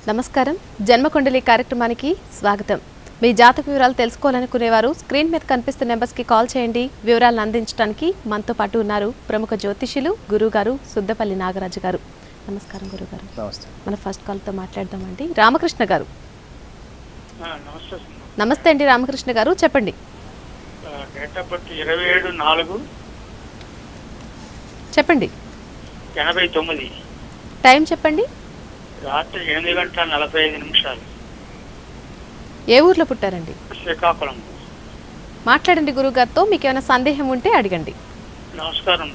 నమస్కారం. జన్మకుండలి కార్యక్రమానికి స్వాగతం. మీ జాతక వివరాలు తెలుసుకోవాలనుకునేవారు స్క్రీన్ మీద కనిపిస్తున్న నెంబర్స్కి కాల్ చేయండి. వివరాలను అందించడానికి మనతో పాటు ఉన్నారు ప్రముఖ జ్యోతిష్యులు గురుగారు సుద్దపల్లి నాగరాజు గారు. నమస్కారం గురుగారు. నమస్తే. మన ఫస్ట్ కాల్తో మాట్లాడదామండి. రామకృష్ణ గారు. నమస్తే అండి రామకృష్ణ గారు, చెప్పండి. డేట్ ఆఫ్ బర్త్ 27/4 చెప్పండి. 89, టైం చెప్పండి. రాత్రి 8:45. ఏ ఊర్లో పుట్టారండి? శ్రీకాకుళం. మాట్లాడండి గురుగారితో. మీకు ఏమైనా సందేహం ఉంటే అడగండి. నమస్కారం.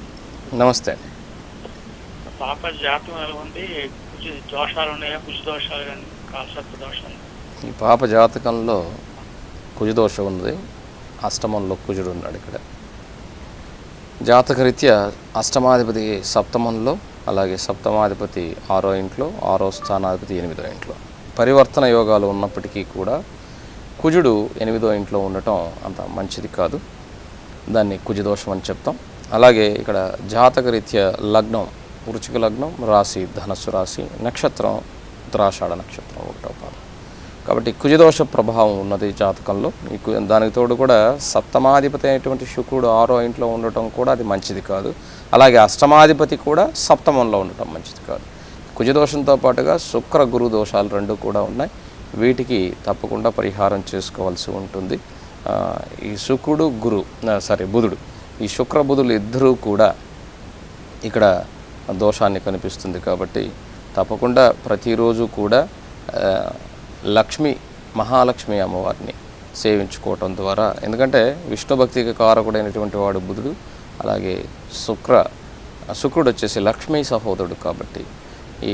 నమస్తే. పాప జాతకం ఎలా ఉంది? కొంచెం దోషాలు ఉన్నాయా? కుజ దోషాలు కానీ కాలసర్ప దోషాలు? ఈ పాప జాతకంలో కుజదోషం ఉంది. అష్టమంలో కుజుడు ఉన్నాడు. ఇక్కడ జాతకరీత్యా అష్టమాధిపతి సప్తమంలో, అలాగే సప్తమాధిపతి 6వ ఇంట్లో, 6వ స్థానాధిపతి 8వ ఇంట్లో. పరివర్తన యోగాలు ఉన్నప్పటికీ కూడా కుజుడు 8వ ఇంట్లో ఉండటం అంత మంచిది కాదు. దాన్ని కుజదోషం అని చెప్తాం. అలాగే ఇక్కడ జాతకరీత్యా లగ్నం వృశ్చిక లగ్నం, రాశి ధనస్సు రాశి, నక్షత్రం ఉత్తరాషాఢ నక్షత్రం 1వ పాదం. కాబట్టి కుజదోష ప్రభావం ఉన్నది జాతకంలో. దానికి తోడు కూడా సప్తమాధిపతి అయినటువంటి శుక్రుడు 6వ ఇంట్లో ఉండటం కూడా అది మంచిది కాదు. అలాగే అష్టమాధిపతి కూడా సప్తమంలో ఉండటం మంచిది కాదు. కుజదోషంతో పాటుగా శుక్ర గురు దోషాలు 2 కూడా ఉన్నాయి. వీటికి తప్పకుండా పరిహారం చేసుకోవాల్సి ఉంటుంది. ఈ శుక్రుడు బుధుడు, ఈ శుక్ర బుధులు ఇద్దరూ కూడా ఇక్కడ దోషాన్ని కనిపిస్తుంది. కాబట్టి తప్పకుండా ప్రతిరోజు కూడా మహాలక్ష్మి అమ్మవారిని సేవించుకోవటం ద్వారా, ఎందుకంటే విష్ణు భక్తికి కారకుడైనటువంటి వాడు బుధుడు, అలాగే శుక్రుడు వచ్చేసి లక్ష్మీ సహోదరుడు. కాబట్టి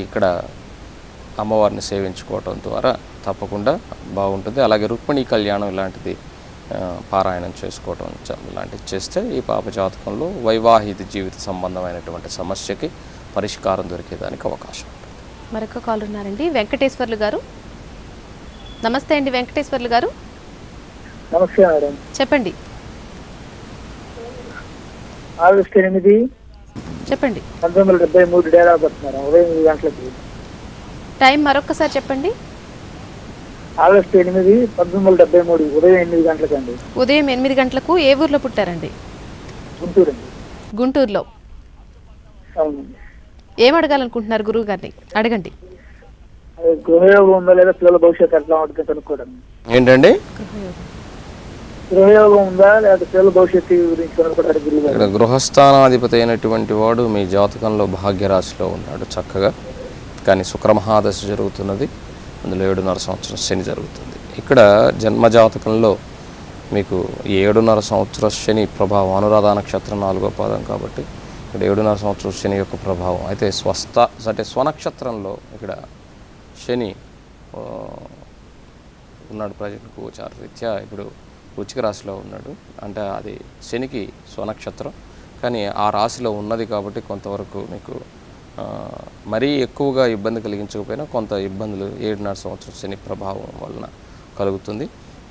ఇక్కడ అమ్మవారిని సేవించుకోవటం ద్వారా తప్పకుండా బాగుంటుంది. అలాగే రుక్మిణీ కళ్యాణం ఇలాంటిది పారాయణం చేసుకోవటం ఇలాంటివి చేస్తే ఈ పాప జాతకంలో వైవాహిక జీవిత సంబంధమైనటువంటి సమస్యకి పరిష్కారం దొరికేదానికి అవకాశం ఉంటుంది. మరొక కాల్ ఉన్నారండి, వెంకటేశ్వర్లు గారు. నమస్తే అండి వెంకటేశ్వర్లు గారు. నమస్తే మేడం. చెప్పండి. ఆగస్టు 8, చెప్పండి. 1973 డేట్ ఆఫ్ బర్త్ మేడం. ఉదయం 8 గంటలకి. టైం మరొకసారి చెప్పండి. ఆగస్టు 8, 1973 ఉదయం 8 గంటలకండి. ఉదయం 8 గంటలకు. ఏ ఊర్లో పుట్టారండి? గుంటూరు అండి. గుంటూరులో. అవునండి. ఏం అడగాలనుకుంటున్నారు గురువు గారిని? అడగండి. గృహయోగం ఉందా లేదా, పిల్లల భవిష్యత్తు ఎట్లా ఉంటుంది కనుక్కోవడం. ఏంటండి? గృహయోగం ఉందా లేదా పిల్లల భవిష్యత్తు గురించి కనుక్కోవడానికి గురువు గారు. ఇక్కడ గృహస్థానాధిపతి అయినటువంటి వాడు మీ జాతకంలో భాగ్యరాశిలో ఉన్నాడు చక్కగా. కానీ శుక్రమహాదశ జరుగుతున్నది. అందులో 7.5 సంవత్సరం శని జరుగుతుంది. ఇక్కడ జన్మజాతకంలో మీకు 7.5 సంవత్సరం శని ప్రభావం, అనురాధ నక్షత్రం 4వ పాదం. కాబట్టి ఇక్కడ 7.5 సంవత్సరం శని యొక్క ప్రభావం. అయితే స్వనక్షత్రంలో ఇక్కడ శని ఉన్నాడు. ప్రజెంట్ గోచార రీత్యా ఇప్పుడు వృశ్చిక రాశిలో ఉన్నాడు. అంటే అది శనికి స్వనక్షత్రం, కానీ ఆ రాశిలో ఉన్నది కాబట్టి కొంతవరకు మీకు మరీ ఎక్కువగా ఇబ్బంది కలిగించకపోయినా కొంత ఇబ్బందులు 7.5 సంవత్సరం శని ప్రభావం వలన కలుగుతుంది.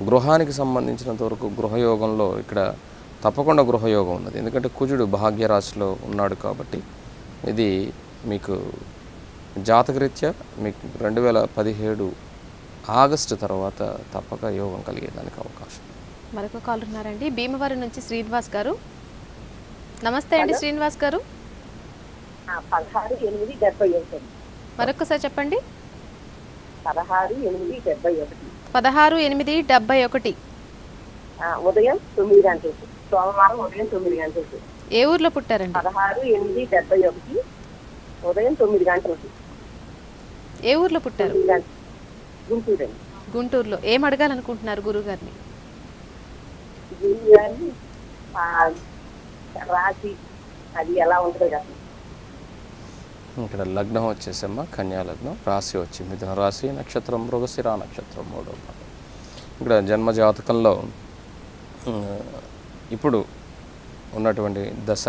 గృహానికి సంబంధించినంతవరకు గృహయోగంలో ఇక్కడ తప్పకుండా గృహయోగం ఉన్నది. ఎందుకంటే కుజుడు భాగ్యరాశిలో ఉన్నాడు. కాబట్టి ఇది మీకు జాతకరీత్యా మీకు 2017 ఆగస్టు తర్వాత తప్పక యోగం కలిగేదానికి అవకాశం. మరొక కాల్ ఉన్నారండి, భీమవరం నుంచి శ్రీనివాస్ గారు. నమస్తే అండి శ్రీనివాస్ గారు. 16/8/71. మరొకసారి చెప్పండి. 16/8/71. 16/8/71. ఉదయం 9 గంటలకు. సోమవారం ఉదయం 9 గంటలకు. ఏ ఊర్లో పుట్టారండి? 16/8/71 ఉదయం 9 గంటలకు. ఏ ఊర్లో పుట్టారు? గుంటూరు. గుంటూరులో. ఏం అడగాలనుకుంటున్నారు గురువు గారిని? గురువు గారిని రాశి అది ఎలా ఉంటుందో కదా. ఇక్కడ లగ్నం వచ్చేసమ్మా కన్యా లగ్నం, రాశి వచ్చి మిథున రాశి, నక్షత్రం మృగశిర నక్షత్రం 3వ పాదం. ఇక్కడ జన్మ జాతకంలో ఇప్పుడు ఉన్నటువంటి దశ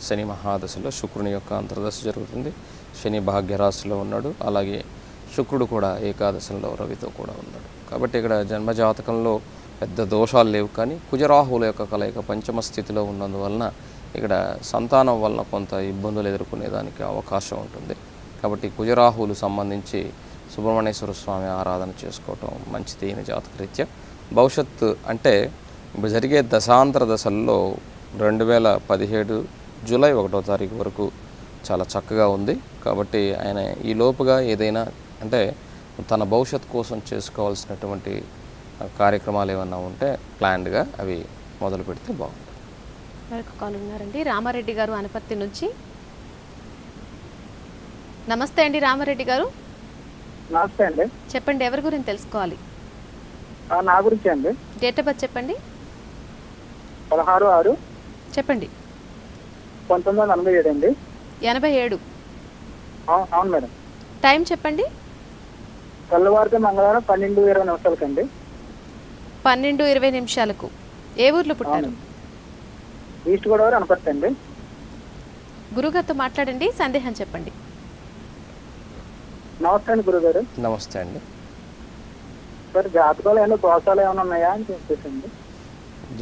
శని మహాదశలో శుక్రుని యొక్క అంతర్దశ జరుగుతుంది. శని భాగ్యరాశిలో ఉన్నాడు. అలాగే శుక్రుడు కూడా ఏకాదశంలో రవితో కూడా ఉన్నాడు. కాబట్టి ఇక్కడ జన్మజాతకంలో పెద్ద దోషాలు లేవు. కానీ కుజరాహువుల యొక్క కలయిక పంచమ స్థితిలో ఉన్నందువలన ఇక్కడ సంతానం వలన కొంత ఇబ్బందులు ఎదుర్కొనేదానికి అవకాశం ఉంటుంది. కాబట్టి కుజరాహువులు సంబంధించి సుబ్రహ్మణ్యేశ్వర స్వామి ఆరాధన చేసుకోవటం మంచిది అయిన జాతకరీత్యా. భవిష్యత్తు అంటే ఇప్పుడు జరిగే దశాంతర దశల్లో 2017 జూలై 1వ తారీఖు వరకు చాలా చక్కగా ఉంది. కాబట్టి ఆయన ఈ లోపుగా ఏదైనా అంటే తన భవిష్యత్తు కోసం చేసుకోవాల్సినటువంటి కార్యక్రమాలు ఏమన్నా ఉంటే ప్లాన్డ్గా అవి మొదలు పెడితే బాగుంటుంది. మరొక కాల్ ఉన్నారండి, రామారెడ్డి గారు అనపర్తి నుంచి. నమస్తే అండి రామారెడ్డి గారు. నమస్తే అండి. చెప్పండి, ఎవరి గురించి తెలుసుకోవాలి? నా గురించి అండి. డేట్ ఆఫ్ బర్త్ చెప్పండి. 16/6 చెప్పండి. 1987 అండి. 87. అవును మేడం. టైం చెప్పండి. తెల్లవారితే మంగళవారం 12:20 నిమిషాలకండి. 12:20 నిమిషాలకు. ఏ ఊర్లో పుట్టారు? ఈస్ట్ గోదావరి అనపర్తి అండి. గురుగారితో మాట్లాడండి, సందేహం చెప్పండి. నమస్తే అండి గురుగారు. నమస్తే అండి. సార్ జాతకాలు ఏమైనా దోషాలు ఏమైనా ఉన్నాయా అని చెప్పేసండి.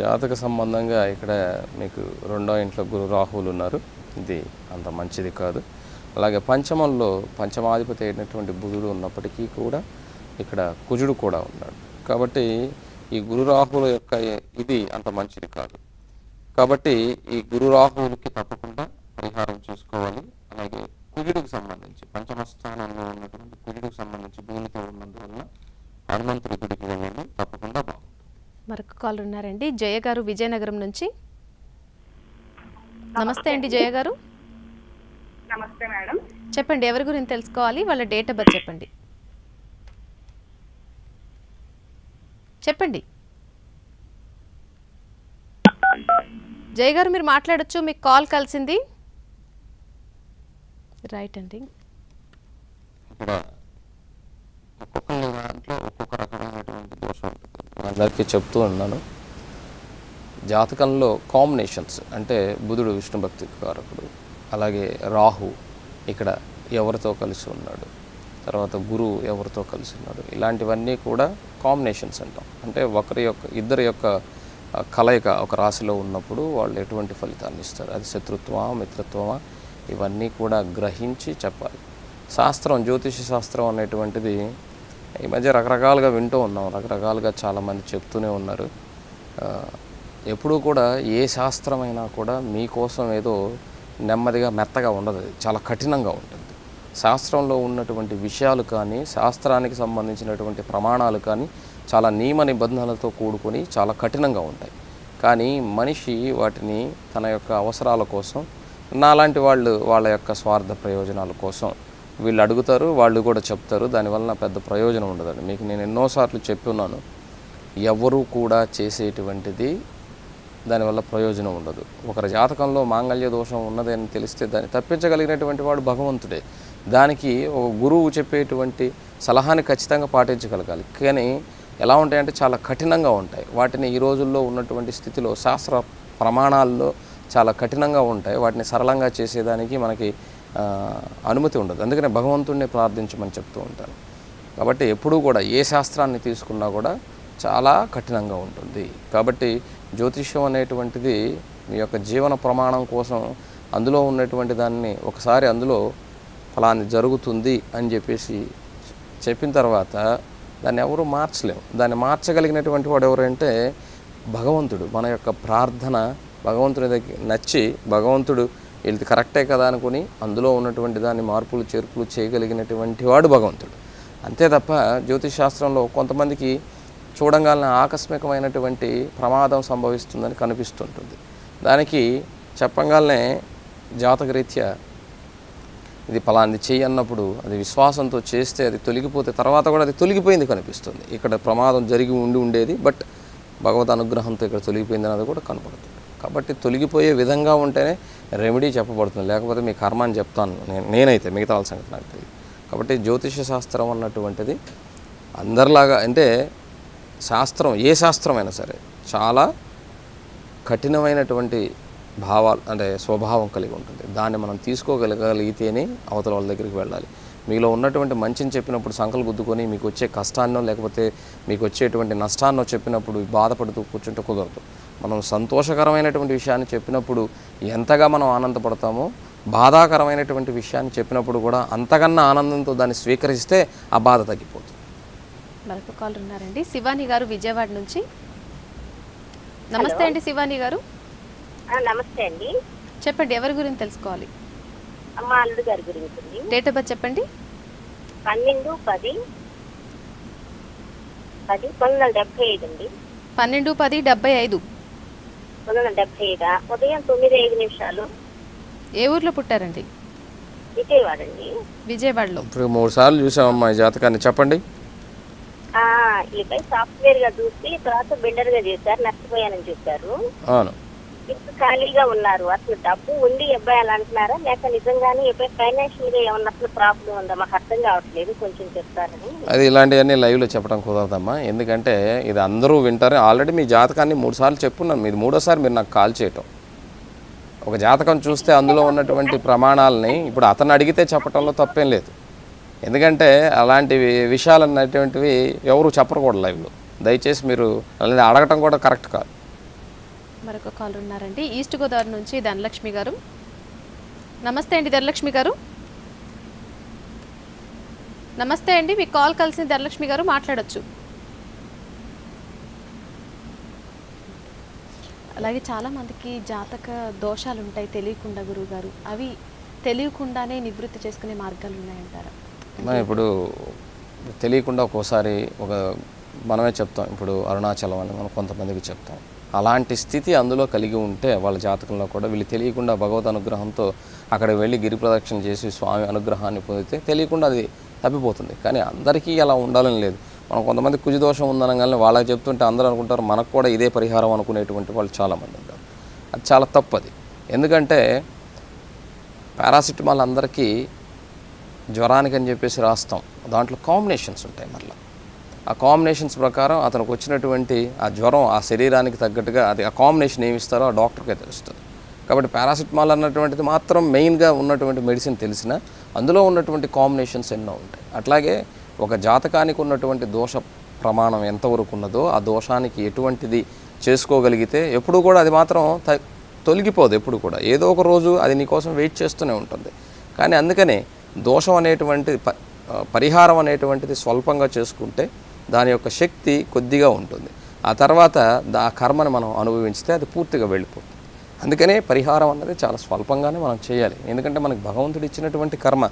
జాతక సంబంధంగా ఇక్కడ మీకు 2వ ఇంట్లో గురు రాహువులు ఉన్నారు. ఇది అంత మంచిది కాదు. అలాగే పంచమంలో పంచమాధిపతి అయినటువంటి బుధుడు ఉన్నప్పటికీ కూడా ఇక్కడ కుజుడు కూడా ఉన్నాడు. కాబట్టి ఈ గురు రాహువుల యొక్క ఇది అంత మంచిది కాదు. కాబట్టి ఈ గురు రాహువులకి తప్పకుండా పరిహారం చేసుకోవాలి. అలాగే కుజుడికి సంబంధించి పంచమ స్థానంలో ఉన్నటువంటి కుజుడికి సంబంధించి భూమితో ఉన్నందువల్ల హనుమంతుడి గుడికి వెళ్ళండి, తప్పకుండా బాగుంటుంది. మరొక కాల్ ఉన్నారండి, జయ గారు విజయనగరం నుంచి. నమస్తే అండి జయ గారు. నమస్తే మేడం. చెప్పండి, ఎవరి గురించి తెలుసుకోవాలి? వాళ్ళ డేట్ ఆఫ్ బర్త్ చెప్పండి. చెప్పండి జయ గారు, మీరు మాట్లాడొచ్చు, మీకు కాల్ కలిసింది. రైట్ అండి. ఇక్కడ ఒక్కొక్కరి దాంట్లో ఒక్కొక్క రకమైనటువంటి దోషం ఉంటుంది. అందరికీ చెప్తూ ఉన్నాను, జాతకంలో కాంబినేషన్స్ అంటే బుధుడు విష్ణు భక్తి కారకుడు, అలాగే రాహు ఇక్కడ ఎవరితో కలిసి ఉన్నాడు, తర్వాత గురువు ఎవరితో కలిసి ఉన్నాడు, ఇలాంటివన్నీ కూడా కాంబినేషన్స్ అంటాం. అంటే ఇద్దరి యొక్క కలయిక ఒక రాశిలో ఉన్నప్పుడు వాళ్ళు ఎటువంటి ఫలితాన్ని ఇస్తారు, అది శత్రుత్వమా మిత్రత్వమా, ఇవన్నీ కూడా గ్రహించి చెప్పాలి. శాస్త్రం, జ్యోతిష శాస్త్రం అనేటువంటిది ఈ మధ్య రకరకాలుగా వింటూ ఉన్నాం, రకరకాలుగా చాలామంది చెప్తూనే ఉన్నారు. ఎప్పుడూ కూడా ఏ శాస్త్రమైనా కూడా మీకోసం ఏదో నెమ్మదిగా మెత్తగా ఉండదు, చాలా కఠినంగా ఉంటుంది. శాస్త్రంలో ఉన్నటువంటి విషయాలు కానీ శాస్త్రానికి సంబంధించినటువంటి ప్రమాణాలు కానీ చాలా నియమ నిబంధనలతో కూడుకొని చాలా కఠినంగా ఉంటాయి. కానీ మనిషి వాటిని తన యొక్క అవసరాల కోసం, నాలాంటి వాళ్ళ యొక్క స్వార్థ ప్రయోజనాల కోసం వీళ్ళు అడుగుతారు, వాళ్ళు కూడా చెప్తారు. దానివల్ల పెద్ద ప్రయోజనం ఉండదండి. మీకు నేను ఎన్నోసార్లు చెప్పున్నాను, ఎవరు కూడా చేసేటువంటిది దానివల్ల ప్రయోజనం ఉండదు. ఒకరి జాతకంలో మాంగళ్య దోషం ఉన్నది అని తెలిస్తే దాన్ని తప్పించగలిగినటువంటి వాడు భగవంతుడే. దానికి ఒక గురువు చెప్పేటువంటి సలహాని ఖచ్చితంగా పాటించగలగాలి. కానీ ఎలా ఉంటాయంటే చాలా కఠినంగా ఉంటాయి. వాటిని ఈ రోజుల్లో ఉన్నటువంటి స్థితిలో శాస్త్ర ప్రమాణాల్లో చాలా కఠినంగా ఉంటాయి. వాటిని సరళంగా చేసేదానికి మనకి అనుమతి ఉండదు. అందుకనే భగవంతుడిని ప్రార్థించమని చెప్తూ ఉంటాను. కాబట్టి ఎప్పుడూ కూడా ఏ శాస్త్రాన్ని తీసుకున్నా కూడా చాలా కఠినంగా ఉంటుంది. కాబట్టి జ్యోతిష్యం అనేటువంటిది మీ యొక్క జీవన ప్రమాణం కోసం అందులో ఉన్నటువంటి దాన్ని ఒకసారి అందులో ఫలాన్ని జరుగుతుంది అని చెప్పేసి చెప్పిన తర్వాత దాన్ని ఎవరు మార్చలేము. దాన్ని మార్చగలిగినటువంటి వాడు ఎవరంటే భగవంతుడు. మన యొక్క ప్రార్థన భగవంతుని దగ్గర నచ్చి భగవంతుడు ఇది కరెక్టే కదా అనుకుని అందులో ఉన్నటువంటి దాన్ని మార్పులు చేర్పులు చేయగలిగినటువంటి వాడు భగవంతుడు. అంతే తప్ప జ్యోతిష్ శాస్త్రంలో కొంతమందికి చూడంగానే ఆకస్మికమైనటువంటి ప్రమాదం సంభవిస్తుందని కనిపిస్తుంటుంది. దానికి చెప్పంగానే జాతకరీత్యా ఇది ఫలాంది చెయ్యి అన్నప్పుడు అది విశ్వాసంతో చేస్తే అది తొలగిపోతే తర్వాత కూడా అది తొలగిపోయింది కనిపిస్తుంది. ఇక్కడ ప్రమాదం జరిగి ఉండేది, బట్ భగవద్ అనుగ్రహంతో ఇక్కడ తొలగిపోయింది అన్నది కూడా కనపడుతుంది. కాబట్టి తొలగిపోయే విధంగా ఉంటేనే రెమెడీ చెప్పబడుతుంది. లేకపోతే మీ కర్మ అని చెప్తాను నేనైతే, మిగతా వాళ్ళ సంగతి నాకు తెలియదు. కాబట్టి జ్యోతిష శాస్త్రం అన్నటువంటిది అందరిలాగా అంటే శాస్త్రం, ఏ శాస్త్రమైనా సరే చాలా కఠినమైనటువంటి భావాలు అంటే స్వభావం కలిగి ఉంటుంది. దాన్ని మనం తీసుకోగలిగితేనే అవతల వాళ్ళ దగ్గరికి వెళ్ళాలి. మీలో ఉన్నటువంటి మంచిని చెప్పినప్పుడు సంకలు గుద్దుకొని మీకు వచ్చే కష్టాన్నో లేకపోతే మీకు వచ్చేటువంటి నష్టాన్నో చెప్పినప్పుడు బాధపడుతూ కూర్చుంటే కుదరదు. మనం సంతోషకరమైనటువంటి విషయాన్ని చెప్పినప్పుడు ఎంతగా మనం ఆనందపడతామో బాధాకరమైనటువంటి విషయాన్ని చెప్పినప్పుడు కూడా అంతకన్నా ఆనందంతో దాన్ని స్వీకరిస్తే ఆ బాధ తగ్గిపోతుంది. మరొక కాల్ ఉన్నారండి, శివాని గారు విజయవాడ నుంచి. నమస్తే అండి శివాని గారు. నమస్తే అండి. చెప్పండి, ఎవరి గురించి తెలుసుకోవాలి? మా అల్లుడు గారి గురించి. డేట్ ఆఫ్ బర్త్ చెప్పండి. 12/10/1975 అండి. 12/10/75. 1975 ఉదయం 9:05. ఏ ఊర్లో పుట్టారండి? విజయవాడ అండి. విజయవాడలో. ఇప్పుడు 3 సార్లు చూసామమ్మా ఈ జాతకాన్ని, చెప్పండి. వీళ్ళపై సాఫ్ట్వేర్ గా చూసి తర్వాత బిల్డర్ గా చేశారు, నష్టపోయానని చెప్పారు. అవును. ఇప్పుడు ఖాళీగా ఉన్నారు. అసలు డబ్బు ఉండి అబ్బాయి అలా అంటున్నారా, లేక నిజంగానే అబ్బాయి ఫైనాన్షియల్ గా ఏమన్నా అసలు ప్రాబ్లం ఉందా, మాకు అర్థం కావట్లేదు, కొంచెం చెప్తారని. అది ఇలాంటివన్నీ లైవ్లో చెప్పడం కుదరదమ్మా, ఎందుకంటే ఇది అందరూ వింటారు. ఆల్రెడీ మీ జాతకాన్ని 3 సార్లు చెప్పున్నాను, ఇది 3వసారి మీరు నాకు కాల్ చేయటం. ఒక జాతకం చూస్తే అందులో ఉన్నటువంటి ప్రమాణాలని ఇప్పుడు అతను అడిగితే చెప్పడంలో తప్పేం లేదు. ఎందుకంటే అలాంటివి విషయాలు అన్నటువంటివి ఎవరు చెప్పకూడదు లైవ్లో. దయచేసి మీరు అలాంటి అడగటం కూడా కరెక్ట్ కాదు. మరొక కాల్ ఉన్నారండి, ఈస్ట్ గోదావరి నుంచి ధనలక్ష్మి గారు. నమస్తే అండి ధనలక్ష్మి గారు. నమస్తే అండి, మీకు కాల్ కలిసింది ధనలక్ష్మి గారు, మాట్లాడొచ్చు. అలాగే చాలామందికి జాతక దోషాలు ఉంటాయి తెలియకుండా గురువుగారు, అవి తెలియకుండానే నివృత్తి చేసుకునే మార్గాలు ఉన్నాయంటారా? ఇప్పుడు తెలియకుండా ఒక్కోసారి మనమే చెప్తాం, ఇప్పుడు అరుణాచలం అని మనం కొంతమందికి చెప్తాం. అలాంటి స్థితి అందులో కలిగి ఉంటే వాళ్ళ జాతకంలో కూడా వీళ్ళు తెలియకుండా భగవద్ అనుగ్రహంతో అక్కడ వెళ్ళి గిరి ప్రదక్షిణ చేసి స్వామి అనుగ్రహాన్ని పొందితే తెలియకుండా అది తప్పిపోతుంది. కానీ అందరికీ అలా ఉండాలని లేదు. మనం కొంతమంది కుజదోషం ఉందనగానే వాళ్ళకి చెప్తుంటే అందరూ అనుకుంటారు మనకు కూడా ఇదే పరిహారం అనుకునేటువంటి వాళ్ళు చాలామంది ఉంటారు. అది చాలా తప్పది. ఎందుకంటే పారాసిటమాల్ అందరికీ జ్వరానికి అని చెప్పేసి రాస్తాం, దాంట్లో కాంబినేషన్స్ ఉంటాయి. మళ్ళీ ఆ కాంబినేషన్స్ ప్రకారం అతనికి వచ్చినటువంటి ఆ జ్వరం ఆ శరీరానికి తగ్గట్టుగా అది ఆ కాంబినేషన్ ఏమి ఇస్తారో ఆ డాక్టర్కే తెలుస్తుంది. కాబట్టి పారాసిటమాల్ అన్నటువంటిది మాత్రం మెయిన్గా ఉన్నటువంటి మెడిసిన్ తెలిసిన అందులో ఉన్నటువంటి కాంబినేషన్స్ ఎన్నో ఉంటాయి. అట్లాగే ఒక జాతకానికి ఉన్నటువంటి దోష ప్రమాణం ఎంతవరకు ఉన్నదో ఆ దోషానికి ఎటువంటిది చేసుకోగలిగితే ఎప్పుడు కూడా అది మాత్రం తొలగిపోదు. ఎప్పుడు కూడా ఏదో ఒక రోజు అది నీకోసం వెయిట్ చేస్తూనే ఉంటుంది. కానీ అందుకనే దోషం అనేటువంటి పరిహారం అనేటువంటిది స్వల్పంగా చేసుకుంటే దాని యొక్క శక్తి కొద్దిగా ఉంటుంది. ఆ తర్వాత ఆ కర్మను మనం అనుభవించితే అది పూర్తిగా వెళ్ళిపోతుంది. అందుకనే పరిహారం అన్నది చాలా స్వల్పంగానే మనం చేయాలి. ఎందుకంటే మనకు భగవంతుడు ఇచ్చినటువంటి కర్మ,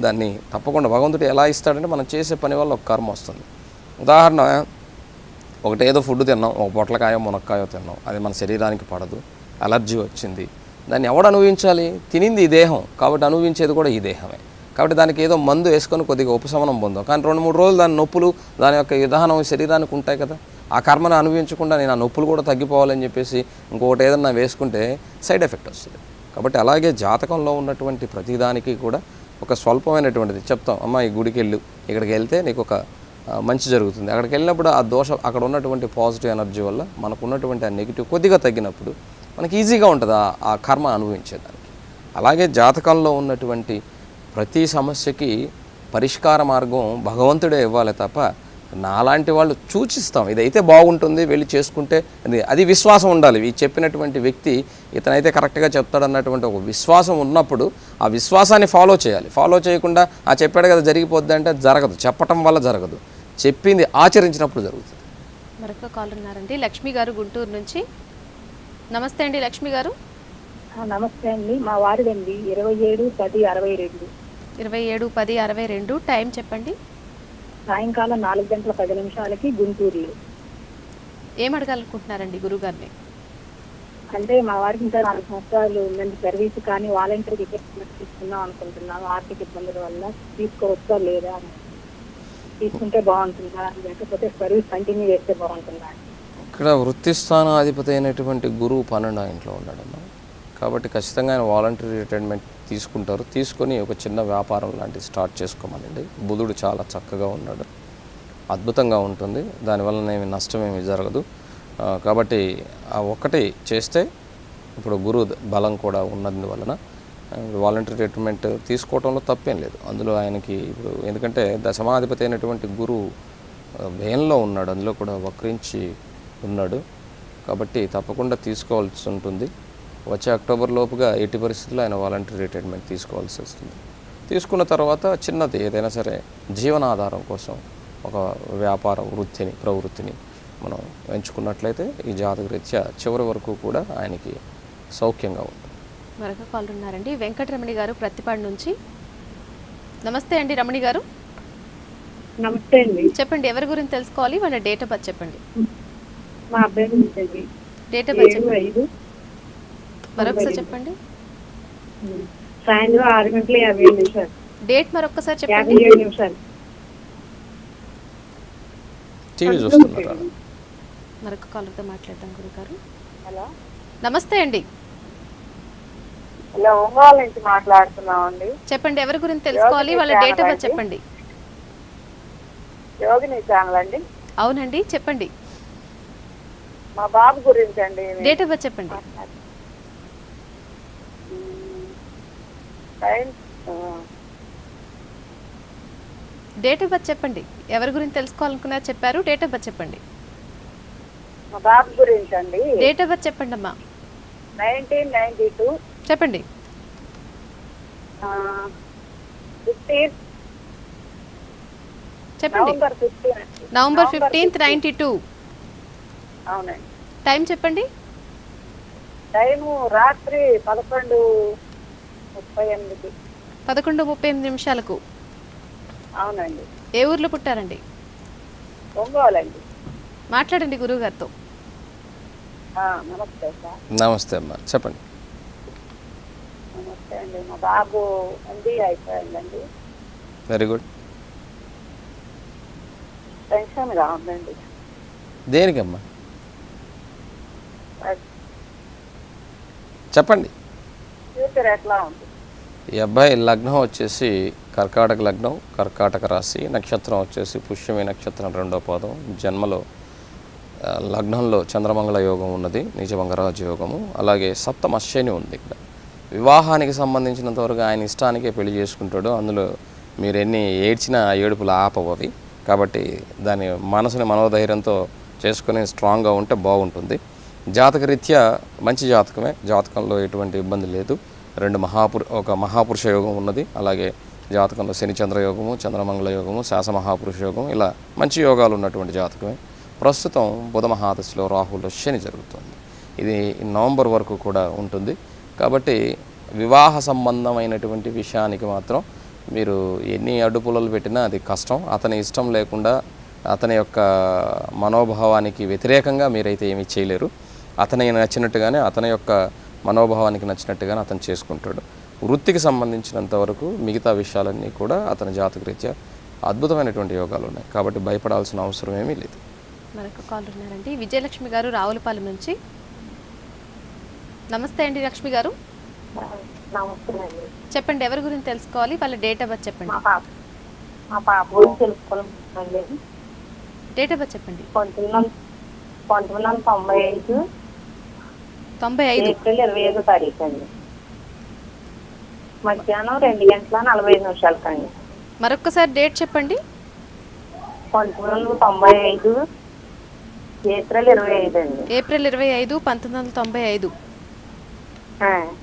దాన్ని తప్పకుండా భగవంతుడు ఎలా ఇస్తాడంటే మనం చేసే పని వల్ల ఒక కర్మ వస్తుంది. ఉదాహరణ, ఏదో ఫుడ్ తిన్నాం, ఒక పొట్లకాయో మునక్కాయో తిన్నాం, అది మన శరీరానికి పడదు, అలర్జీ వచ్చింది. దాన్ని ఎవడు అనుభవించాలి? తినింది ఈ దేహం, కాబట్టి అనుభవించేది కూడా ఈ దేహమే. కాబట్టి దానికి ఏదో మందు వేసుకొని కొద్దిగా ఉపశమనం పొందాం. కానీ 2-3 రోజులు దాని నొప్పులు దాని యొక్క విధానం శరీరానికి ఉంటాయి కదా. ఆ కర్మను అనుభవించకుండా నేను ఆ నొప్పులు కూడా తగ్గిపోవాలని చెప్పేసి ఇంకొకటి ఏదన్నా వేసుకుంటే సైడ్ ఎఫెక్ట్ వస్తుంది. కాబట్టి అలాగే జాతకంలో ఉన్నటువంటి ప్రతిదానికి కూడా ఒక స్వల్పమైనటువంటిది చెప్తాం. అమ్మ ఈ గుడికి వెళ్ళు, ఇక్కడికి వెళ్తే నీకు ఒక మంచి జరుగుతుంది. అక్కడికి వెళ్ళినప్పుడు ఆ దోషం అక్కడ ఉన్నటువంటి పాజిటివ్ ఎనర్జీ వల్ల మనకు ఉన్నటువంటి ఆ నెగిటివ్ కొద్దిగా తగ్గినప్పుడు మనకి ఈజీగా ఉంటుంది ఆ కర్మ అనుభవించేదానికి. అలాగే జాతకంలో ఉన్నటువంటి ప్రతి సమస్యకి పరిష్కార మార్గం భగవంతుడే ఇవ్వాలి తప్ప నాలాంటి వాళ్ళు సూచిస్తాం ఇదైతే బాగుంటుంది వెళ్ళి చేసుకుంటే అది విశ్వాసం ఉండాలి. ఈ చెప్పినటువంటి వ్యక్తి ఇతనైతే కరెక్ట్గా చెప్తాడన్నటువంటి ఒక విశ్వాసం ఉన్నప్పుడు ఆ విశ్వాసాన్ని ఫాలో చేయాలి. ఫాలో చేయకుండా ఆ చెప్పాడు కదా జరిగిపోద్ది అంటే జరగదు. చెప్పటం వల్ల జరగదు, చెప్పింది ఆచరించినప్పుడు జరుగుతుంది. మరొక కాల్ ఉన్నారండి, లక్ష్మి గారు గుంటూరు నుంచి. నమస్తే అండి లక్ష్మి గారు. నమస్తే అండి, మా వారిదండి 27/10/62. 27/10/62. టైం చెప్పండి. సాయంకాలం 4:10 గుంటూరులో. ఏం అడగాలనుకుంటున్నారండి గురుగారిని? అంటే మా వారికి ఇంకా 4 సంవత్సరాలు ఉందండి సర్వీస్, కానీ వాలంటీర్ తీసుకుందాం అనుకుంటున్నాను. ఆర్థిక ఇబ్బందుల వల్ల తీసుకోవచ్చా లేదా, తీసుకుంటే బాగుంటుందా లేకపోతే సర్వీస్ కంటిన్యూ చేస్తే బాగుంటుందా? ఇక్కడ వృత్తిస్థానాధిపతి అయినటువంటి గురువు 12వ ఇంట్లో ఉన్నాడమ్మా. కాబట్టి ఖచ్చితంగా ఆయన వాలంటరీ రిటైర్మెంట్ తీసుకుంటారు. తీసుకొని ఒక చిన్న వ్యాపారం లాంటిది స్టార్ట్ చేసుకోమనండి. బుధుడు చాలా చక్కగా ఉన్నాడు, అద్భుతంగా ఉంటుంది, దానివల్ల ఏమి నష్టం ఏమి జరగదు. కాబట్టి ఆ ఒక్కటి చేస్తే ఇప్పుడు గురు బలం కూడా ఉన్నందువలన వాలంటరీ రిటైర్మెంట్ తీసుకోవడంలో తప్పేం లేదు. అందులో ఆయనకి ఇప్పుడు ఎందుకంటే దశమాధిపతి అయినటువంటి గురువు వ్యయంలో ఉన్నాడు, అందులో కూడా వక్రించి ఉన్నాడు. కాబట్టి తప్పకుండా తీసుకోవాల్సి ఉంటుంది. వచ్చే అక్టోబర్ లోపుగా ఎట్టి పరిస్థితుల్లో ఆయన వాలంటరీ రిటైర్మెంట్ తీసుకోవాల్సి వస్తుంది. తీసుకున్న తర్వాత చిన్నది ఏదైనా సరే జీవనాధారం కోసం ఒక వ్యాపార ప్రవృత్తిని మనం ఎంచుకున్నట్లయితే ఈ జాతక రీత్యా చివరి వరకు కూడా ఆయనకి సౌఖ్యంగా ఉంటుంది. మరొక కాల్ ఉన్నారండి, వెంకటరమణి గారు ప్రతిపాడు నుంచి. నమస్తే అండి రమణి గారు. నమస్తే అండి. చెప్పండి, ఎవరి గురించి తెలుసుకోవాలి? వాళ్ళ డేట్ ఆఫ్ బర్త్ చెప్పండి. మా అబ్బాయి గురించి డేట్ ఆఫ్ బర్త్ చెప్పండి. 7/5 మరొకసారి చెప్పండి. సాయంత్రం 6:57. డేట్ మరొకసారి చెప్పండి. 57 టీవీ చూస్తున్నారా? మరొక కాలర్తో మాట్లాడదాం గురుగారు. హలో నమస్తే అండి. హలో, ఒంగోలు నుంచి మాట్లాడుతున్నామండి. చెప్పండి, ఎవరి గురించి తెలుసుకోవాలి? వాళ్ళ డేట్ ఆఫ్ బర్త్ చెప్పండి. యోగిని ఛానల్ అండి. అవునండి, చెప్పండి. మా బాబు గురించి అండి. డేట్ ఆఫ్ బర్త్ చెప్పండి. డేట్ ఆఫ్ బర్త్ చెప్పండి. ఎవరి గురించి తెలుసుకోవాలనుకున్నారు చెప్పారు. డేట్ ఆఫ్ బర్త్ చెప్పండి. మా బాబు గురించి అండి. డేట్ ఆఫ్ బర్త్ చెప్పండి అమ్మా. 1992 చెప్పండి. 15 చెప్పండి. November 15th 92. అవునండి. టైం చెప్పండి. టైము రాత్రి 11:38. 11:38 అవునండి. ఏ ఊర్లో పుట్టారండి? ఒంగోలు అండి. మాట్లాడండి గురువు గారితో. నమస్తే సార్. నమస్తే అమ్మా, చెప్పండి. నమస్తే అండి. మా బాబు MBA అయిపోయిందండి. Very good. టెన్షన్గా ఉందండి. దేనికమ్మా చెప్పండి. ఫ్యూచర్ ఎట్లా ఉంది? ఈ అబ్బాయి లగ్నం వచ్చేసి కర్కాటక లగ్నం, కర్కాటక రాశి, నక్షత్రం వచ్చేసి పుష్యమి నక్షత్రం 2వ పాదం. జన్మలో లగ్నంలో చంద్రమంగళ యోగం ఉన్నది, నీచభంగరాజ యోగము. అలాగే సప్తమ శని ఉంది. ఇక్కడ వివాహానికి సంబంధించినంత వరకు ఆయన ఇష్టానికే పెళ్లి చేసుకుంటాడు. అందులో మీరు ఎన్ని ఏడ్చినా ఏడుపులు ఆపవు అవి. కాబట్టి దాని మనసుని మనోధైర్యంతో చేసుకుని స్ట్రాంగ్గా ఉంటే బాగుంటుంది. జాతకరీత్యా మంచి జాతకమే, జాతకంలో ఎటువంటి ఇబ్బంది లేదు. ఒక మహాపురుష యోగం ఉన్నది. అలాగే జాతకంలో శని చంద్ర యోగము, చంద్రమంగళ యోగము, శాస మహాపురుష యోగం, ఇలా మంచి యోగాలు ఉన్నటువంటి జాతకమే. ప్రస్తుతం బుధ మహాదశలో రాహులో శని జరుగుతుంది. ఇది నవంబర్ వరకు కూడా ఉంటుంది. కాబట్టి వివాహ సంబంధమైనటువంటి విషయానికి మాత్రం మీరు ఎన్ని అడ్డుపుల్లలు పెట్టినా అది కష్టం. అతని ఇష్టం లేకుండా, అతని యొక్క మనోభావానికి వ్యతిరేకంగా మీరైతే ఏమీ చేయలేరు. అతనికి నచ్చినట్టుగానే, అతని యొక్క మనోభావానికి నచ్చినట్టుగానే అతను చేసుకుంటాడు. వృత్తికి సంబంధించినంత వరకు మిగతా విషయాలన్నీ కూడా అతని జాతకరీత్యా అద్భుతమైనటువంటి యోగాలు ఉన్నాయి. కాబట్టి భయపడాల్సిన అవసరం ఏమీ లేదు. మరొక కాల్ ఉన్నారండి, విజయలక్ష్మి గారు రావులపాలెం నుంచి. నమస్తే అండి లక్ష్మి గారు. నమస్తే అండి. చెప్పండి, ఎవరి గురించి తెలుసుకోవాలి? వాళ్ళ డేట్ ఆఫ్ బర్త్ చెప్పండి. మా పాప గురించి తెలుసుకోవాలండి. డేట్ ఆఫ్ బర్త్ చెప్పండి. 1995 ఏప్రిల్ 25వ తారీఖు అండి. మధ్యాహ్నం 2:45 కండి. మరొకసారి డేట్ చెప్పండి. 1995 ఏప్రిల్ 25 అండి. ఏప్రిల్ 25, 1995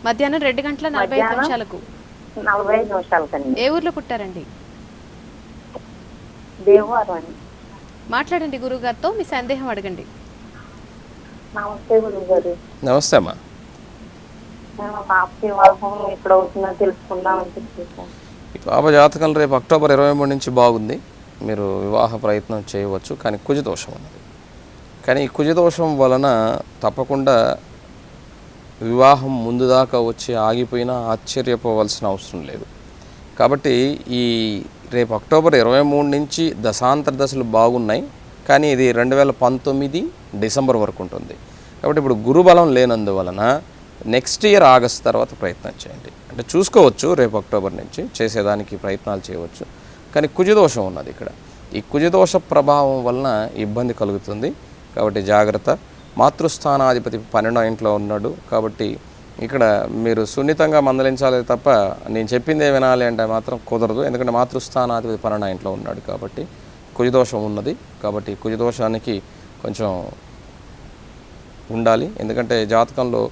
మధ్యాహ్నం 2:45 కండి. ఏ ఊర్లో పుట్టారండి? దేవవారం అండి. మాట్లాడండి గురువు గారితో, మీ సందేహం అడగండి. నమస్తే గురువు గారు. నమస్తే అమ్మా. మా పాపకి వివాహం ఎప్పుడు అవుతుందో తెలుసుకుందామని చెప్పేసి. ఈ పాప జాతకం రేపు అక్టోబర్ 23 నుంచి బాగుంది. మీరు వివాహ ప్రయత్నం చేయవచ్చు. కానీ కుజదోషం ఉన్నది. కానీ ఈ కుజదోషం వలన తప్పకుండా వివాహం ముందు దాకా వచ్చి ఆగిపోయినా ఆశ్చర్యపోవాల్సిన అవసరం లేదు. కాబట్టి ఈ రేపు అక్టోబర్ 23 నుంచి దశాంతర దశలు బాగున్నాయి. కానీ ఇది 2019 డిసెంబర్ వరకు ఉంటుంది. కాబట్టి ఇప్పుడు గురుబలం లేనందువలన నెక్స్ట్ ఇయర్ ఆగస్ట్ తర్వాత ప్రయత్నం చేయండి. అంటే చూసుకోవచ్చు, రేపు అక్టోబర్ నుంచి చేసేదానికి ప్రయత్నాలు చేయవచ్చు. కానీ కుజదోషం ఉన్నది ఇక్కడ. ఈ కుజదోష ప్రభావం వలన ఇబ్బంది కలుగుతుంది. కాబట్టి జాగ్రత్త. మాతృస్థానాధిపతి 12వ ఇంట్లో ఉన్నాడు. కాబట్టి ఇక్కడ మీరు సున్నితంగా మందలించాలి తప్ప నేను చెప్పిందే వినాలి అంటే మాత్రం కుదరదు. ఎందుకంటే మాతృస్థానాధిపతి 12వ ఇంట్లో ఉన్నాడు. కాబట్టి కుజదోషం ఉన్నది. కాబట్టి కుజదోషానికి కొంచెం ఉండాలి. ఎందుకంటే జాతకంలో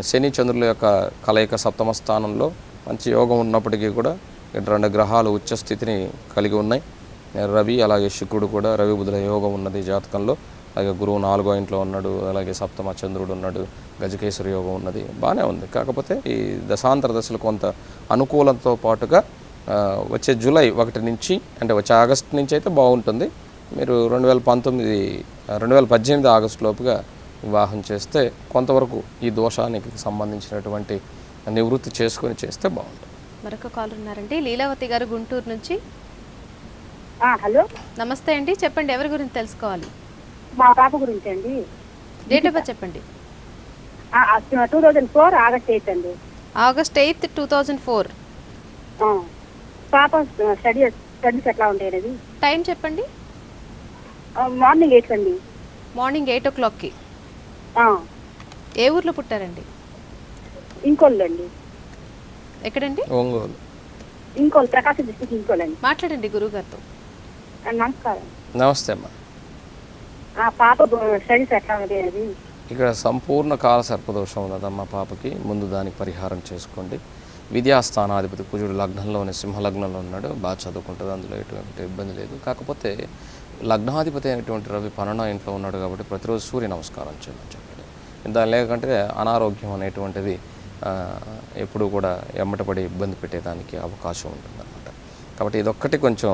శని చంద్రుల యొక్క కలయిక సప్తమ స్థానంలో మంచి యోగం ఉన్నప్పటికీ కూడా 2 గ్రహాలు ఉచ్చ స్థితిని కలిగి ఉన్నాయి. రవి అలాగే శుక్రుడు కూడా రవి బుధుల యోగం ఉన్నది జాతకంలో. అలాగే గురువు 4వ ఇంట్లో ఉన్నాడు, అలాగే సప్తమ చంద్రుడు ఉన్నాడు, గజకేశ్వరి యోగం ఉన్నది, బాగానే ఉంది. కాకపోతే ఈ దశాంతర దశలు కొంత అనుకూలంతో పాటుగా వచ్చే జూలై 1 నుంచి అంటే వచ్చే ఆగస్టు నుంచి అయితే బాగుంటుంది. మీరు 2018 ఆగస్టు లోపుగా వివాహం చేస్తే కొంతవరకు ఈ దోషానికి సంబంధించినటువంటి నివృత్తి చేసుకొని చేస్తే బాగుంటుంది. మరొక కాల్ ఉన్నారండి, లీలావతి గారు గుంటూరు నుంచి. హలో, నమస్తే అండి, చెప్పండి ఎవరి గురించి తెలుసుకోవాలి? మా పాప గురించి అండి. డేట్ ఆఫ్ బర్త్ చెప్పండి. 2004 ఆగస్ట్ 8 అండి. ఆగస్ట్ 8, 2004. పాప స్టడీస్ ఎట్లా ఉంటాయి అనేది టైం చెప్పండి. మార్నింగ్ 8 అండి. మార్నింగ్ 8 o'clockకి. ఏ ఊర్లో పుట్టారండి? ఇంకోళ్ళు అండి. ఎక్కడండి? ఒంగోలు. ఇంకోళ్ళు, ప్రకాశం డిస్ట్రిక్ట్ ఇంకోళ్ళు అండి. మాట్లాడండి గురువు గారితో. నమస్కారం. నమస్తే అమ్మా. పాప స్టడీస్ ఎట్లా ఉంటాయి అనేది. ఇక్కడ సంపూర్ణ కాల సర్పదోషం ఉన్నదమ్మా పాపకి. ముందు దానికి పరిహారం చేసుకోండి. విద్యాస్థానాధిపతి కుజుడు లగ్నంలోనే సింహలగ్నంలో ఉన్నాడు, బాగా చదువుకుంటుంది, అందులో ఎటువంటి ఇబ్బంది లేదు. కాకపోతే లగ్నాధిపతి అయినటువంటి రవి 12వ ఇంట్లో ఉన్నాడు కాబట్టి ప్రతిరోజు సూర్య నమస్కారం చేయమని చెప్పాడు. దాని లేకంటే అనారోగ్యం అనేటువంటిది ఎప్పుడు కూడా ఎమ్మటపడి ఇబ్బంది పెట్టేదానికి అవకాశం ఉంటుందన్నమాట. కాబట్టి ఇదొక్కటి కొంచెం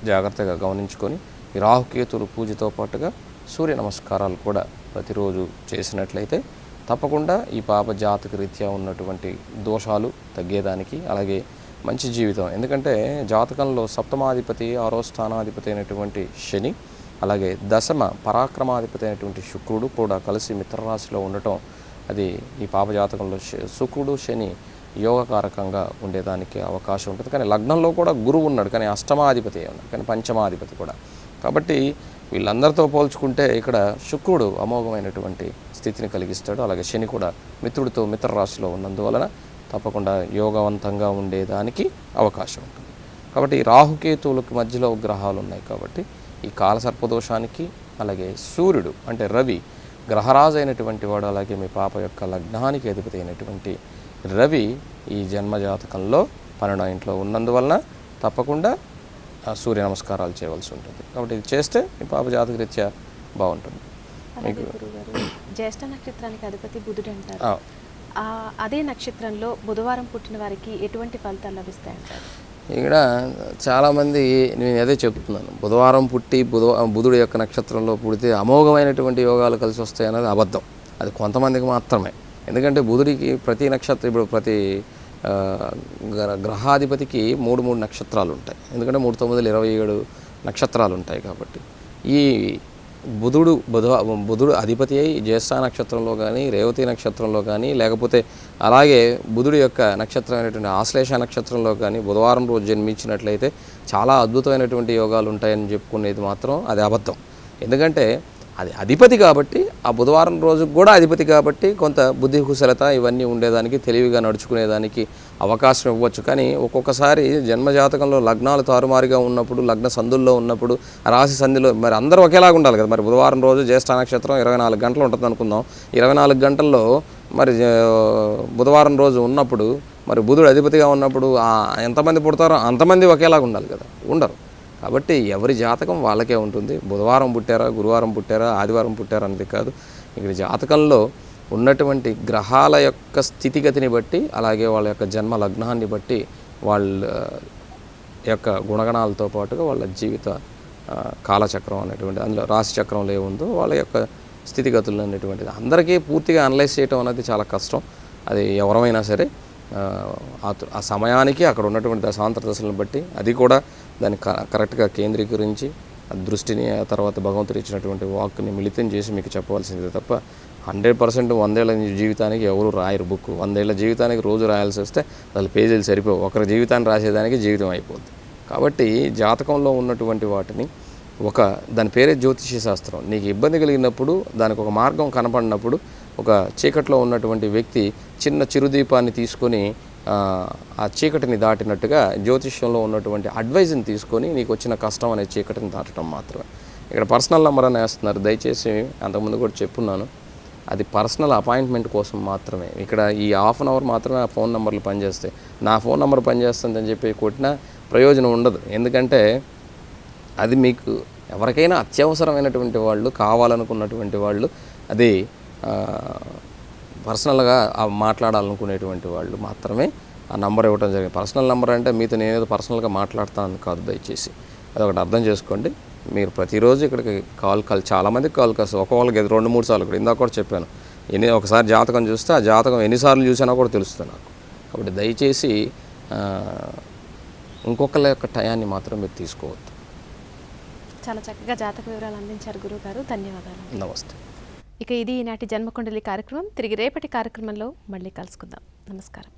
జాగ్రత్తగా గమనించుకొని ఈ రాహుకేతులు పూజతో పాటుగా సూర్య నమస్కారాలు కూడా ప్రతిరోజు చేసినట్లయితే తప్పకుండా ఈ పాప జాతక రీత్యా ఉన్నటువంటి దోషాలు తగ్గేదానికి, అలాగే మంచి జీవితం. ఎందుకంటే జాతకంలో సప్తమాధిపతి 6వ స్థానాధిపతి అయినటువంటి శని, అలాగే దశమ పరాక్రమాధిపతి అయినటువంటి శుక్రుడు కూడా కలిసి మిత్రరాశిలో ఉండటం, అది ఈ పాప జాతకంలో శుక్రుడు శని యోగకారకంగా ఉండేదానికి అవకాశం ఉంటుంది. కానీ లగ్నంలో కూడా గురువు ఉన్నాడు, కానీ అష్టమాధిపతి ఉన్నాడు, కానీ పంచమాధిపతి కూడా. కాబట్టి వీళ్ళందరితో పోల్చుకుంటే ఇక్కడ శుక్రుడు అమోఘమైనటువంటి స్థితిని కలిగిస్తాడు. అలాగే శని కూడా మిత్రుడితో మిత్రరాశిలో ఉన్నందువలన తప్పకుండా యోగవంతంగా ఉండేదానికి అవకాశం ఉంటుంది. కాబట్టి ఈ రాహుకేతువులకు మధ్యలో గ్రహాలు ఉన్నాయి కాబట్టి ఈ కాలసర్పదోషానికి, అలాగే సూర్యుడు అంటే రవి గ్రహరాజు అయినటువంటి వాడు, అలాగే మీ పాప యొక్క లగ్నానికి అధిపతి అయినటువంటి రవి ఈ జన్మజాతకంలో 12వ ఇంట్లో ఉన్నందువలన తప్పకుండా సూర్య నమస్కారాలు చేయవలసి ఉంటుంది. కాబట్టి ఇది చేస్తే మీ పాప జాతక రీత్యా బాగుంటుంది. అలాగే గురుగారు, జ్యేష్ఠ నక్షత్రానికి అధిపతి బుధుడు అంటారు. అదే నక్షత్రంలో బుధవారం పుట్టిన వారికి ఎటువంటి ఫలితాలు లభిస్తాయంటారు? ఇక్కడ చాలామంది, నేను అదే చెప్తున్నాను, బుధవారం పుట్టి బుధుడు యొక్క నక్షత్రంలో పుడితే అమోఘమైనటువంటి యోగాలు కలిసి వస్తాయి అనేది అబద్ధం. అది కొంతమందికి మాత్రమే. ఎందుకంటే బుధుడికి ప్రతి నక్షత్రం, ఇప్పుడు ప్రతి గ్రహాధిపతికి 3 నక్షత్రాలు ఉంటాయి. ఎందుకంటే 3, 9, 27 నక్షత్రాలు ఉంటాయి. కాబట్టి ఈ బుధుడు అధిపతి అయి జ్యేష్ఠ నక్షత్రంలో కానీ, రేవతి నక్షత్రంలో కానీ, లేకపోతే అలాగే బుధుడి యొక్క నక్షత్రం అయినటువంటి ఆశ్లేష నక్షత్రంలో కానీ బుధవారం రోజు జన్మించినట్లయితే చాలా అద్భుతమైనటువంటి యోగాలు ఉంటాయని చెప్పుకునేది మాత్రం అది అబద్ధం. ఎందుకంటే అది అధిపతి కాబట్టి, ఆ బుధవారం రోజు కూడా అధిపతి కాబట్టి కొంత బుద్ధి కుశలత ఇవన్నీ ఉండేదానికి, తెలివిగా నడుచుకునేదానికి అవకాశం ఇవ్వచ్చు. కానీ ఒక్కొక్కసారి జన్మజాతకంలో లగ్నాలు తారుమారుగా ఉన్నప్పుడు, లగ్న సందుల్లో ఉన్నప్పుడు, రాశి సంధిలో మరి అందరూ ఒకేలాగా ఉండాలి కదా. మరి బుధవారం రోజు జ్యేష్ఠ నక్షత్రం 24 గంటలు ఉంటుంది అనుకుందాం. 24 గంటల్లో మరి బుధవారం రోజు ఉన్నప్పుడు, మరి బుధుడు అధిపతిగా ఉన్నప్పుడు ఎంతమంది పుడతారో అంతమంది ఒకేలాగా ఉండాలి కదా, ఉండరు. కాబట్టి ఎవరి జాతకం వాళ్ళకే ఉంటుంది. బుధవారం పుట్టారా, గురువారం పుట్టారా, ఆదివారం పుట్టారా అనేది కాదు. ఇక్కడ జాతకంలో ఉన్నటువంటి గ్రహాల యొక్క స్థితిగతిని బట్టి, అలాగే వాళ్ళ యొక్క జన్మ లగ్నాన్ని బట్టి, వాళ్ళ యొక్క గుణగణాలతో పాటుగా వాళ్ళ జీవిత కాలచక్రం అనేటువంటి, అందులో రాశి చక్రంలో ఏముందో వాళ్ళ యొక్క స్థితిగతులు అనేటువంటిది అందరికీ పూర్తిగా అనలైజ్ చేయడం అనేది చాలా కష్టం. అది ఎవరైనా సరే ఆ సమయానికి అక్కడ ఉన్నటువంటి దశాంతర దశలను బట్టి, అది కూడా దాన్ని కరెక్ట్గా కేంద్రీకరించి ఆ దృష్టిని, ఆ తర్వాత భగవంతుడు ఇచ్చినటువంటి వాక్ని మిళితం చేసి మీకు చెప్పవలసిందే తప్ప 100% 100 ఏళ్ల జీవితానికి ఎవరు రాయరు బుక్. 100 ఏళ్ల జీవితానికి రోజు రాయాల్సి వస్తే అసలు పేజీలు సరిపోవు. ఒకరి జీవితాన్ని రాసేదానికి జీవితం అయిపోద్ది. కాబట్టి జాతకంలో ఉన్నటువంటి వాటిని దాని పేరే జ్యోతిష శాస్త్రం. నీకు ఇబ్బంది కలిగినప్పుడు, దానికి ఒక మార్గం కనపడినప్పుడు, ఒక చీకట్లో ఉన్నటువంటి వ్యక్తి చిన్న చిరుదీపాన్ని తీసుకొని ఆ చీకటిని దాటినట్టుగా జ్యోతిష్యంలో ఉన్నటువంటి అడ్వైజ్ని తీసుకొని నీకు వచ్చిన కష్టం అనే చీకటిని దాటడం మాత్రమే. ఇక్కడ పర్సనల్ నెంబర్ అని వేస్తున్నారు, దయచేసి అంతకుముందు కూడా చెప్పున్నాను. అది పర్సనల్ అపాయింట్మెంట్ కోసం మాత్రమే. ఇక్కడ ఈ హాఫ్ అన్ అవర్ మాత్రమే ఆ ఫోన్ నెంబర్లు పనిచేస్తాయి. నా ఫోన్ నెంబర్ పనిచేస్తుందని చెప్పి కొట్టినా ప్రయోజనం ఉండదు. ఎందుకంటే అది మీకు ఎవరికైనా అత్యవసరమైనటువంటి వాళ్ళు, కావాలనుకున్నటువంటి వాళ్ళు, అది పర్సనల్గా మాట్లాడాలనుకునేటువంటి వాళ్ళు మాత్రమే ఆ నెంబర్ ఇవ్వడం జరిగింది. పర్సనల్ నెంబర్ అంటే మీతో నేనేదో పర్సనల్గా మాట్లాడతాను కాదు, దయచేసి అదొకటి అర్థం చేసుకోండి. మీరు ప్రతిరోజు ఇక్కడికి కాల్ చాలామందికి కాల్ కాదు, ఒక్కొక్కరికి 2-3 సార్లు కూడా ఇందాక కూడా చెప్పాను. ఒకసారి జాతకం చూస్తే ఆ జాతకం ఎన్నిసార్లు చూసినా కూడా తెలుస్తుంది నాకు. కాబట్టి దయచేసి ఇంకొకళ్ళ యొక్క టయాన్ని మాత్రం మీరు తీసుకోవద్దు. చాలా చక్కగా జాతక వివరాలు అందించారు గురువుగారు, ధన్యవాదాలు. నమస్తే. ఇక ఇది ఈనాటి జన్మకుండలి కార్యక్రమం. తిరిగి రేపటి కార్యక్రమంలో మళ్ళీ కలుసుకుందాం. నమస్కారం.